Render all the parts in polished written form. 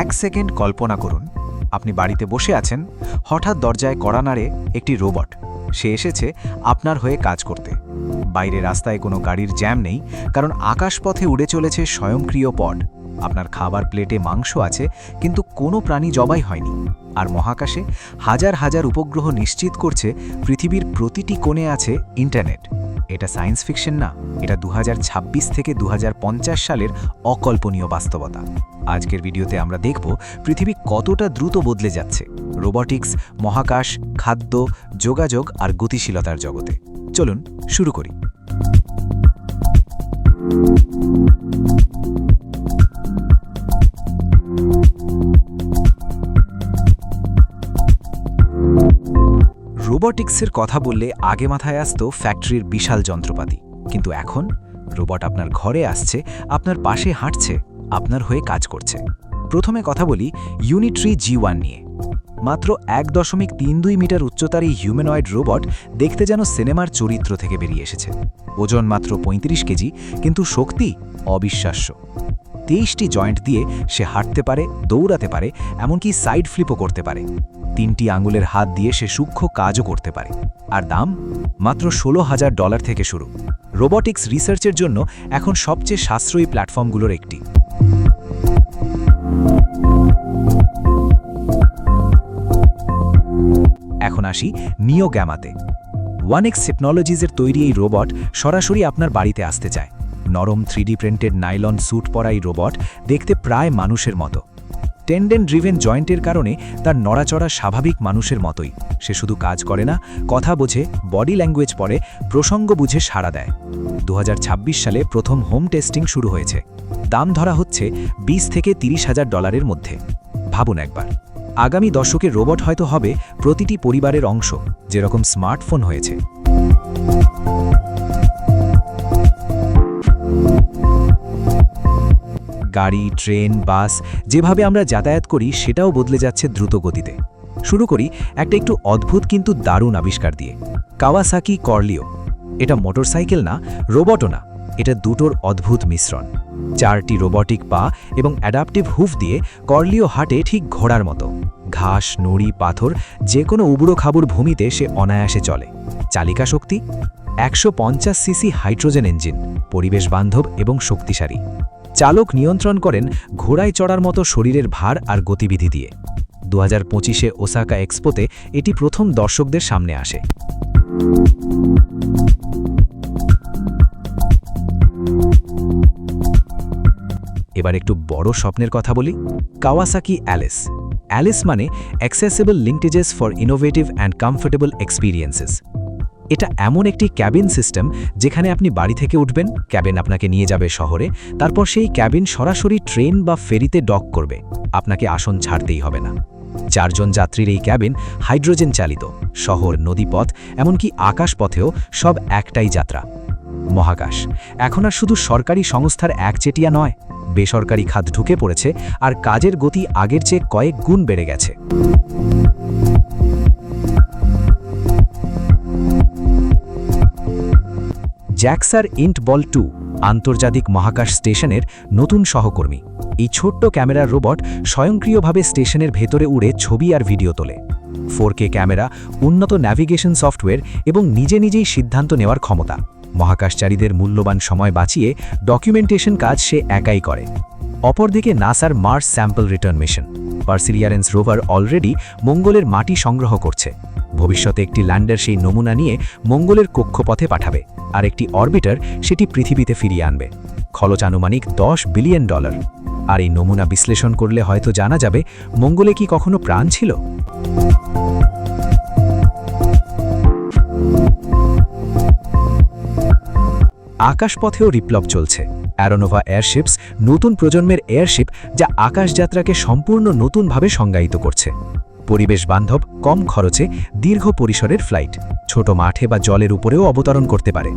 এক সেকেন্ড কল্পনা করুন, আপনি বাড়িতে বসে আছেন, হঠাৎ দরজায় কড়া নাড়ে একটি রোবট। সে এসেছে আপনার হয়ে কাজ করতে। বাইরে রাস্তায় কোনো গাড়ির জ্যাম নেই, কারণ আকাশপথে উড়ে চলেছে স্বয়ংক্রিয় পড। আপনার খাবার প্লেটে মাংস আছে, কিন্তু কোনো প্রাণী জবাই হয়নি। আর মহাকাশে হাজার হাজার উপগ্রহ নিশ্চিত করছে পৃথিবীর প্রতিটি কোণে আছে ইন্টারনেট। এটা সায়েন্স ফিকশন না, এটা 2026 থেকে 2050 সালের অকল্পনীয় বাস্তবতা। আজকের ভিডিওতে আমরা দেখব পৃথিবী কতটা দ্রুত বদলে যাচ্ছে রোবটিক্স, মহাকাশ, খাদ্য, যোগাযোগ আর গতিশীলতার জগতে। চলুন শুরু করি। রোবটিক্সের কথা বললে আগে মাথায় আসতো ফ্যাক্টরির বিশাল যন্ত্রপাতি, কিন্তু এখন রোবট আপনার ঘরে আসছে, আপনার পাশে হাঁটছে, আপনার হয়ে কাজ করছে। প্রথমে কথা বলি ইউনিট্রি G1 নিয়ে। মাত্র 1.32 মিটার উচ্চতার এই হিউম্যানয়েড রোবট দেখতে যেন সিনেমার চরিত্র থেকে বেরিয়ে এসেছে। ওজন মাত্র 35 কেজি, কিন্তু শক্তি অবিশ্বাস্য। 23টি জয়েন্ট দিয়ে সে হাঁটতে পারে, দৌড়াতে পারে, এমনকি সাইড ফ্লিপও করতে পারে। 3টি আঙুলের হাত দিয়ে সে সূক্ষ্ম কাজও করতে পারে। আর দাম মাত্র $16,000 থেকে শুরু। রোবটিক্স রিসার্চের জন্য এখন সবচেয়ে সাশ্রয়ী প্ল্যাটফর্মগুলোর একটি। এখন আসি নিও গ্যামাতে। 1X টেকনোলজিসের তৈরি এই রোবট সরাসরি আপনার বাড়িতে আসতে চায়। নরম 3D প্রিন্টেড নাইলন স্যুট পরা এই রোবট দেখতে প্রায় মানুষের মতো। টেন্ডেন ড্রিভেন জয়েন্টের কারণে তার নড়াচড়া স্বাভাবিক মানুষের মতোই। সে শুধু কাজ করে না, কথা বোঝে, বডি ল্যাঙ্গুয়েজ পড়ে, প্রসঙ্গ বুঝে সাড়া দেয়। 2026 সালে প্রথম হোম টেস্টিং শুরু হয়েছে। দাম ধরা হচ্ছে $20,000 থেকে $30,000 মধ্যে। ভাবুন একবার, আগামী দশকে রোবট হয়তো হবে প্রতিটি পরিবারের অংশ, যেরকম স্মার্টফোন হয়েছে। গাড়ি, ট্রেন, বাস, যেভাবে আমরা যাতায়াত করি সেটাও বদলে যাচ্ছে দ্রুত গতিতে। শুরু করি একটা একটু অদ্ভুত কিন্তু দারুণ আবিষ্কার দিয়ে, কাওয়াসাকি কর্লিও। এটা মোটরসাইকেল না, রোবটও না, এটা দুটোর অদ্ভুত মিশ্রণ। 4টি রোবটিক পা এবং অ্যাডাপটিভ হুফ দিয়ে কর্লিও হাঁটে ঠিক ঘোড়ার মতো। ঘাস, নুড়ি, পাথর, যে কোনো উবুড়ো খাবুর ভূমিতে সে অনায়াসে চলে। চালিকা শক্তি 150 সিসি হাইড্রোজেন ইঞ্জিন, পরিবেশ বান্ধব এবং শক্তিশালী। চালক নিয়ন্ত্রণ করেন ঘোড়ায় চড়ার মতো শরীরের ভার আর গতিবিধি দিয়ে। 2025-এ ওসাকা এক্সপোতে এটি প্রথম দর্শকদের সামনে আসে। এবার একটু বড় স্বপ্নের কথা বলি, কাওয়াসাকি অ্যালিস। অ্যালিস মানে accessible linkages for innovative and comfortable experiences. এটা এমন একটি ক্যাবিন সিস্টেম যেখানে আপনি বাড়ি থেকে উঠবেন, ক্যাবিন আপনাকে নিয়ে যাবে শহরে, তারপর সেই ক্যাবিন সরাসরি ট্রেন বা ফেরিতে ডক করবে। আপনাকে আসন ছাড়তেই হবে না। 4 জন যাত্রীর এই ক্যাবিন হাইড্রোজেন চালিত। শহর, নদীপথ, এমনকি আকাশপথেও সব একটাই যাত্রা। মহাকাশ এখন আর শুধু সরকারি সংস্থার একচেটিয়া নয়, বেসরকারি খাত ঢুকে পড়েছে, আর কাজের গতি আগের চেয়ে কয়েক গুণ বেড়ে গেছে। জ্যাক্সার ইন্টবল 2 আন্তর্জাতিক মহাকাশ স্টেশনের নতুন সহকর্মী। এই ছোট্ট ক্যামেরার রোবট স্বয়ংক্রিয়ভাবে স্টেশনের ভেতরে উড়ে ছবি আর ভিডিও তোলে। 4K ক্যামেরা, উন্নত ন্যাভিগেশন সফটওয়্যার এবং নিজে নিজেই সিদ্ধান্ত নেওয়ার ক্ষমতা। মহাকাশচারীদের মূল্যবান সময় বাঁচিয়ে ডকুমেন্টেশন কাজ সে একাই করে। অপরদিকে নাসার Mars sample return mission Perseverance rover already মঙ্গলের মাটি সংগ্রহ করছে। ভবিষ্যতে একটি ল্যান্ডার সেই নমুনা নিয়ে মঙ্গলের কক্ষপথে পাঠাবে, আর একটি অরবিটার সেটি পৃথিবীতে ফিরিয়ে আনবে। খরচ আনুমানিক $10 বিলিয়ন। আর এই নমুনা বিশ্লেষণ করলে হয়তো জানা যাবে মঙ্গলে কি কখনো প্রাণ ছিল। আকাশপথেও বিপ্লব চলছে। অ্যারোনোভা এয়ারশিপস নতুন প্রজন্মের এয়ারশিপ, যা আকাশযাত্রাকে সম্পূর্ণ নতুনভাবে সংজ্ঞায়িত করছে। পরিবেশ বান্ধব, কম খরচে, দীর্ঘ পরিসরের ফ্লাইট, ছোট মাঠে বা জলের উপরেও অবতরণ করতে পারে।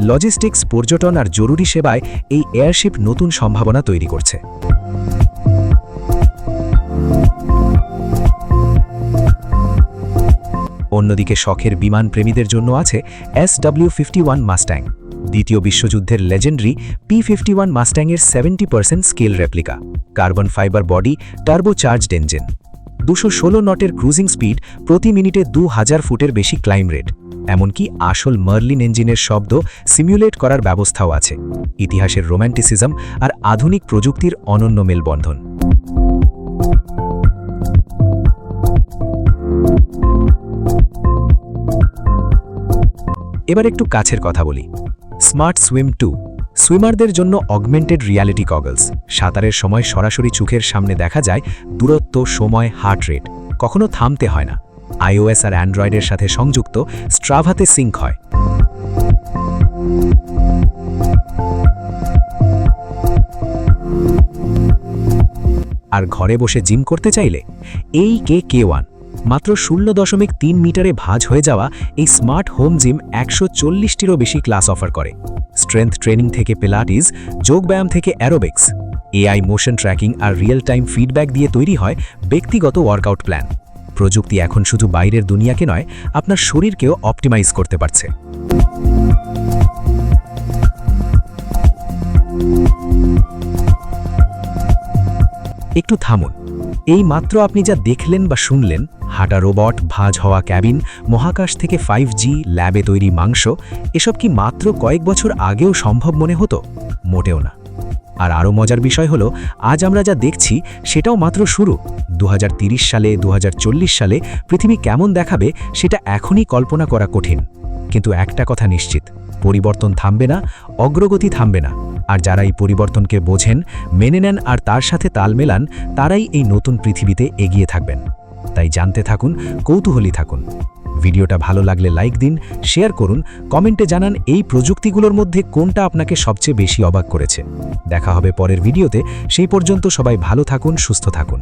লজিস্টিক্স, পর্যটন আর জরুরি সেবায় এই এয়ারশিপ নতুন সম্ভাবনা তৈরি করছে। অন্যদিকে শখের বিমান প্রেমীদের জন্য আছে SW-51 মাস্ট্যাং। দ্বিতীয় বিশ্বযুদ্ধের লেজেন্ডারি P-51 মাস্ট্যাংয়ের 70% scale replica, carbon fibre body, turbocharged engine, 216 নটের ক্রুজিং স্পিড, প্রতি মিনিটে 2000 ফুটের বেশি ক্লাইম রেট, এমনকি আসল মার্লিন ইঞ্জিনের শব্দ সিমুলেট করার ব্যবস্থাও আছে। ইতিহাসের রোম্যান্টিসিজম আর আধুনিক প্রযুক্তির অনন্য মেলবন্ধন। এবার একটু কাছের কথা বলি। স্মার্ট সুইম 2 সুইমারদের জন্য অগমেন্টেড রিয়ালিটি গগলস। সাঁতারের সময় সরাসরি চোখের সামনে দেখা যায় দূরত্ব, সময়, হার্ট রেট, কখনো থামতে হয় না। iOS আর অ্যান্ড্রয়েডের সাথে সংযুক্ত, স্ট্রাভাতে সিঙ্ক হয়। আর ঘরে বসে জিম করতে চাইলে এই K1 মাত্র 0.3 মিটারে ভাঁজ হয়ে যাওয়া এই স্মার্ট হোম জিম 140টিরও বেশি ক্লাস অফার করে। স্ট্রেংথ ট্রেনিং থেকে পিলাটিস, যোগব্যায়াম থেকে অ্যারোবিক্স, AI মোশন ট্র্যাকিং আর রিয়েল টাইম ফিডব্যাক দিয়ে তৈরি হয় ব্যক্তিগত ওয়ার্কআউট প্ল্যান। প্রযুক্তি এখন শুধু বাইরের দুনিয়াকে নয়, আপনার শরীরকেও অপটিমাইজ করতে পারছে। একটু থামুন। এই মাত্র আপনি যা দেখলেন বা শুনলেন, হাঁটা রোবট, ভাঁজ হওয়া ক্যাবিন, মহাকাশ থেকে 5G, ল্যাবে তৈরি মাংস, এসব কি মাত্র কয়েক বছর আগেও সম্ভব মনে হতো? মোটেও না। আর আরও মজার বিষয় হলো, আজ আমরা যা দেখছি সেটাও মাত্র শুরু। 2030 সালে, 2040 সালে পৃথিবী কেমন দেখাবে সেটা এখনই কল্পনা করা কঠিন। কিন্তু একটা কথা নিশ্চিত, পরিবর্তন থামবে না, অগ্রগতি থামবে না। আর যারা এই পরিবর্তনকে বোঝেন, মেনে নেন আর তার সাথে তাল মেলান, তারাই এই নতুন পৃথিবীতে এগিয়ে থাকবেন। তাই জানতে থাকুন, কৌতূহলী থাকুন। ভিডিওটা ভালো লাগলে লাইক দিন, শেয়ার করুন, কমেন্টে জানান এই প্রযুক্তিগুলোর মধ্যে কোনটা আপনাকে সবচেয়ে বেশি অবাক করেছে। দেখা হবে পরের ভিডিওতে। সেই পর্যন্ত সবাই ভালো থাকুন, সুস্থ থাকুন।